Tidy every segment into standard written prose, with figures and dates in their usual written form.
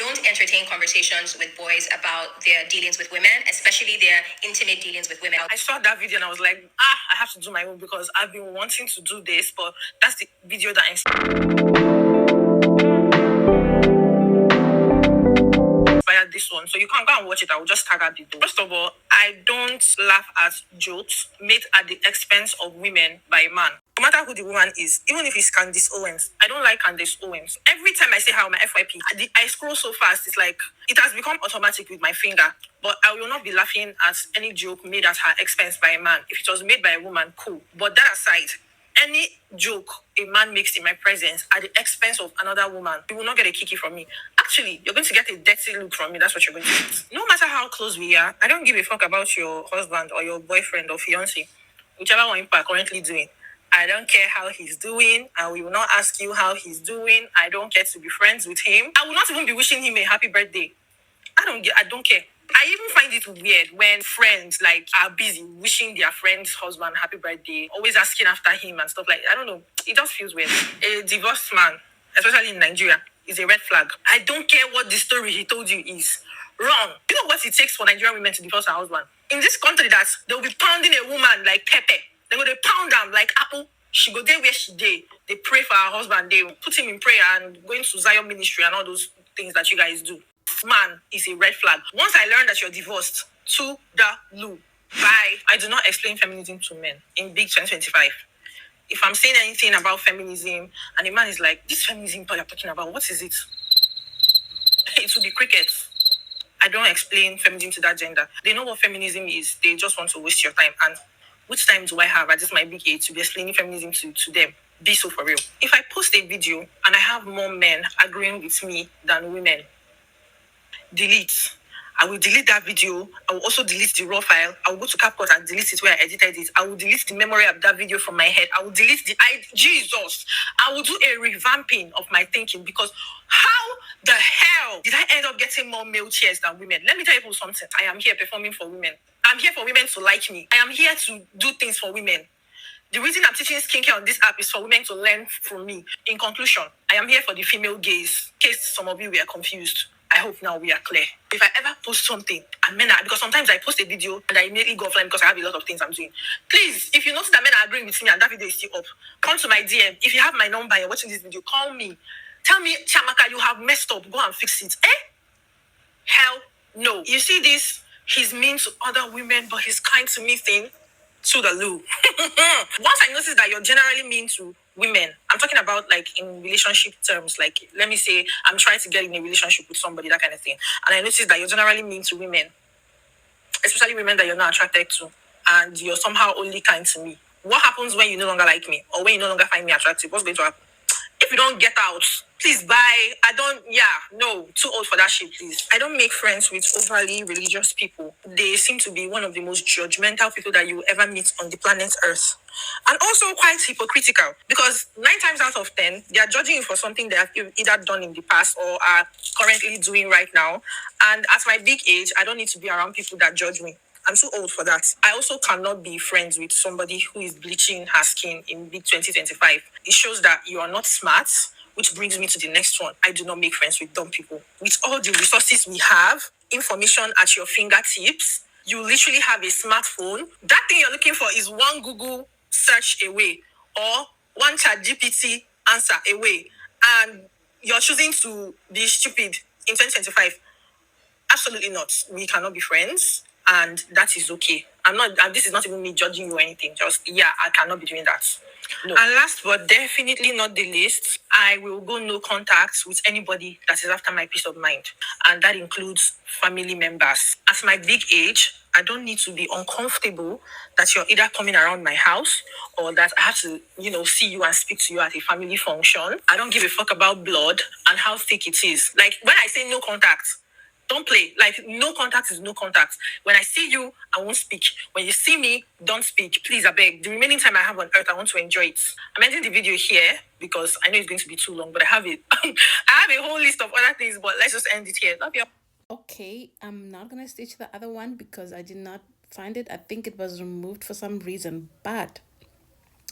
don't entertain conversations with boys about their dealings with women, especially their intimate dealings with women. I saw that video and I was like, I have to do my own because I've been wanting to do this, but that's the video that inspired this one. So you can go and watch it. I will just tag out the video. First of all, I don't laugh at jokes made at the expense of women by a man. No matter who the woman is, even if it's Candice Owens, I don't like Candice Owens. Every time I say hi on my FYP, I scroll so fast, it's like it has become automatic with my finger. But I will not be laughing at any joke made at her expense by a man. If it was made by a woman, cool. But that aside, any joke a man makes in my presence at the expense of another woman, you will not get a kiki from me. Actually, you're going to get a dirty look from me. That's what you're going to get. No matter how close we are, I don't give a fuck about your husband or your boyfriend or fiancé, whichever one you are currently doing. I don't care how he's doing. I will not ask you how he's doing. I don't care to be friends with him. I will not even be wishing him a happy birthday. I don't care. I even find it weird when friends like are busy wishing their friend's husband happy birthday, always asking after him and stuff like that. I don't know. It just feels weird. A divorced man, especially in Nigeria, is a red flag. I don't care what the story he told you is. Wrong. You know what it takes for Nigerian women to divorce her husband? In this country that they'll be pounding a woman like pepper. They're going to pound them like apple. She go there where she did. They pray for her husband. They put him in prayer and going to Zion ministry and all those things that you guys do. Man is a red flag. Once I learned that you're divorced, to the loo. Bye. I do not explain feminism to men in Big 2025. If I'm saying anything about feminism and a man is like, this feminism you're talking about, what is it? It will be crickets. I don't explain feminism to that gender. They know what feminism is. They just want to waste your time. And which time do I have at this my big age to be explaining feminism to them? Be so for real. If I post a video and I have more men agreeing with me than women, delete. I will delete that video. I will also delete the raw file. I will go to CapCut and delete it where I edited it. I will delete the memory of that video from my head. I will delete Jesus. I will do a revamping of my thinking because how the hell did I end up getting more male cheers than women? Let me tell you something. I am here performing for women. I'm here for women to like me. I am here to do things for women. The reason I'm teaching skincare on this app is for women to learn from me. In conclusion, I am here for the female gaze. In case some of you were confused. I hope now we are clear. If I ever post something, and men are, because sometimes I post a video and I immediately go offline because I have a lot of things I'm doing. Please, if you notice that men are agreeing with me and that video is still up, come to my DM. If you have my number and you're watching this video, call me. Tell me, Chiamaka, you have messed up. Go and fix it. Hell no. You see this? He's mean to other women, but he's kind to me thing. To the loo. Once I notice that you're generally mean to women, I'm talking about like in relationship terms, like let me say I'm trying to get in a relationship with somebody, that kind of thing. And I notice that you're generally mean to women, especially women that you're not attracted to, and you're somehow only kind to me. What happens when you no longer like me or when you no longer find me attractive? What's going to happen? If you don't get out, please bye. Too old for that shit, please. I don't make friends with overly religious people. They seem to be one of the most judgmental people that you will ever meet on the planet Earth. And also quite hypocritical because 9 times out of 10, they are judging you for something they have either done in the past or are currently doing right now. And at my big age, I don't need to be around people that judge me. I'm too old for that. I also cannot be friends with somebody who is bleaching her skin in big 2025. It shows that you are not smart, which brings me to the next one. I do not make friends with dumb people. With all the resources we have, information at your fingertips, you literally have a smartphone. That thing you're looking for is one Google search away or one ChatGPT answer away. And you're choosing to be stupid in 2025. Absolutely not. We cannot be friends. And that is okay. This is not even me judging you or anything. I cannot be doing that. No. And last but definitely not the least, I will go no contact with anybody that is after my peace of mind. And that includes family members. At my big age, I don't need to be uncomfortable that you're either coming around my house or that I have to, see you and speak to you at a family function. I don't give a fuck about blood and how thick it is. Like when I say no contact, don't play. Like, no contact is no contact. When I see you, I won't speak. When you see me, don't speak. Please, I beg. The remaining time I have on earth, I want to enjoy it. I'm ending the video here because I know it's going to be too long, but I have it. I have a whole list of other things, but let's just end it here. Love you. Okay, I'm not going to stitch the other one because I did not find it. I think it was removed for some reason. But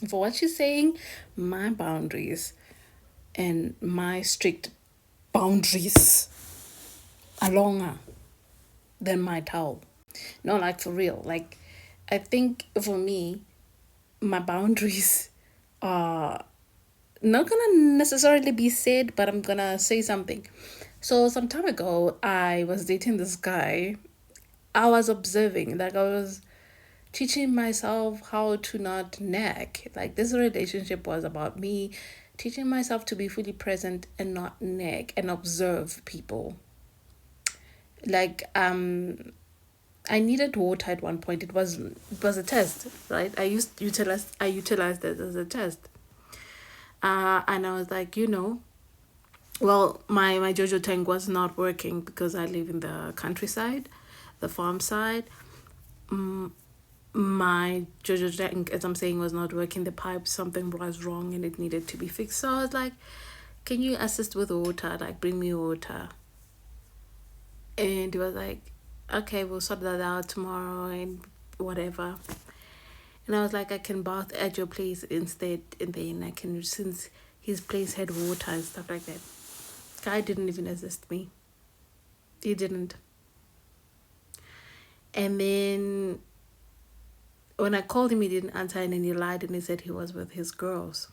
for what she's saying, my boundaries and my strict boundaries are longer than my towel. No, like for real. Like, I think for me, my boundaries are not gonna necessarily be said, but I'm gonna say something. So some time ago, I was dating this guy. I was observing, like I was teaching myself how to not nag. Like this relationship was about me teaching myself to be fully present and not nag and observe people. Like I needed water at one point. It was a test, right? I utilized it as a test. And I was like, well, my Jojo tank was not working because I live in the countryside, the farm side. My Jojo tank, as I'm saying, was not working. The pipe, something was wrong and it needed to be fixed. So I was like, can you assist with water? Like, bring me water. And he was like, okay, we'll sort that out tomorrow and whatever. And I was like, I can bath at your place instead, and then I can, since his place had water and stuff like that. Guy didn't even assist me. He didn't. And then when I called him, he didn't answer, and then he lied and he said he was with his girls.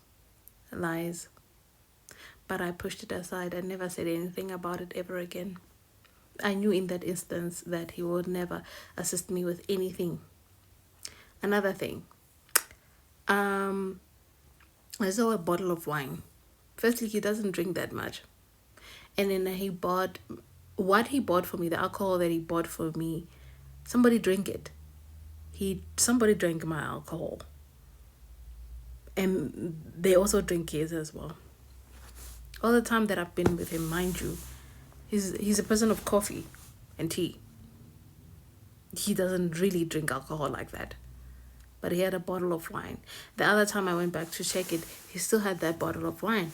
Lies. But I pushed it aside. I never said anything about it ever again. I knew in that instance that he would never assist me with anything. Another thing. I saw a bottle of wine. Firstly, he doesn't drink that much. And then what he bought for me, the alcohol that he bought for me, somebody drank it. Somebody drank my alcohol. And they also drink his as well. All the time that I've been with him, mind you, he's a person of coffee and tea. He doesn't really drink alcohol like that. But he had a bottle of wine. The other time I went back to check it, he still had that bottle of wine.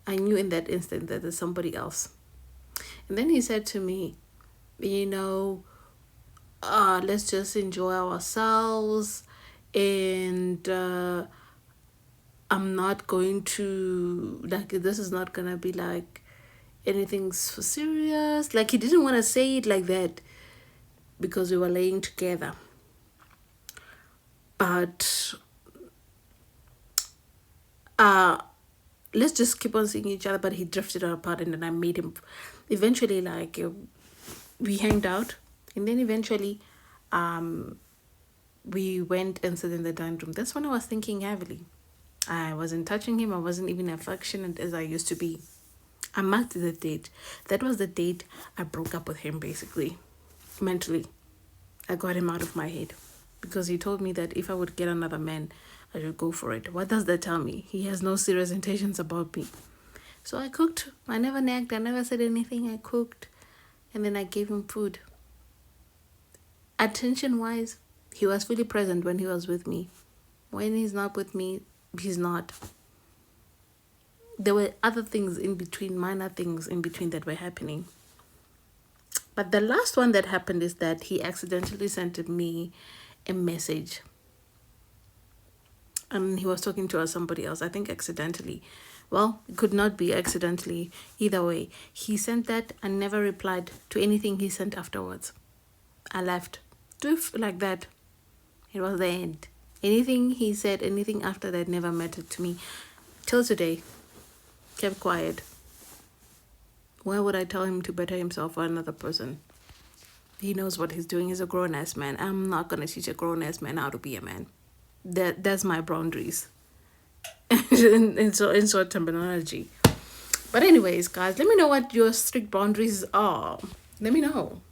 I knew in that instant that there's somebody else. And then he said to me, let's just enjoy ourselves. And I'm not going to, like, this is not going to be like anything so serious. Like, he didn't want to say it like that because we were laying together. But let's just keep on seeing each other. But he drifted apart, and then I made him eventually, like, we hanged out, and then eventually we went and sat in the dining room. That's when I was thinking heavily. I wasn't touching him. I wasn't even affectionate as I used to be. I marked the date. That was the date I broke up with him, basically. Mentally. I got him out of my head. Because he told me that if I would get another man, I should go for it. What does that tell me? He has no serious intentions about me. So I cooked. I never nagged. I never said anything. I cooked. And then I gave him food. Attention-wise, he was fully present when he was with me. When he's not with me, he's not. There were other things in between, minor things in between that were happening. But the last one that happened is that he accidentally sent me a message. And he was talking to somebody else, I think accidentally. Well, it could not be accidentally. Either way, he sent that and never replied to anything he sent afterwards. I left. Like that. It was the end. Anything he said, anything after that never mattered to me. Till today. Kept quiet. Why would I tell him to better himself for another person? He knows what he's doing. He's a grown-ass man. I'm not going to teach a grown-ass man how to be a man. That's my boundaries. in short terminology. But anyways, guys, let me know what your strict boundaries are. Let me know.